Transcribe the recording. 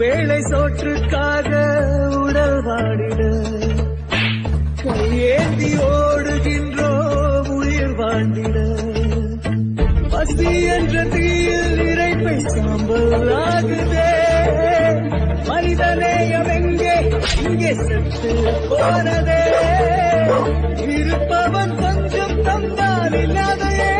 வேளை சோற்றுக்காக உடல் வாடிட கையேந்தி ஓடுகின்றோம் உயிர் வாழ்ந்திட பசி என்ற தீயில் இறைப்பை சாம்பல் ஆகுதே மனிதநேயம் எங்கே இங்கே செத்து போனதே இருப்பவன் கொஞ்சம் தந்தால் இல்லாதையே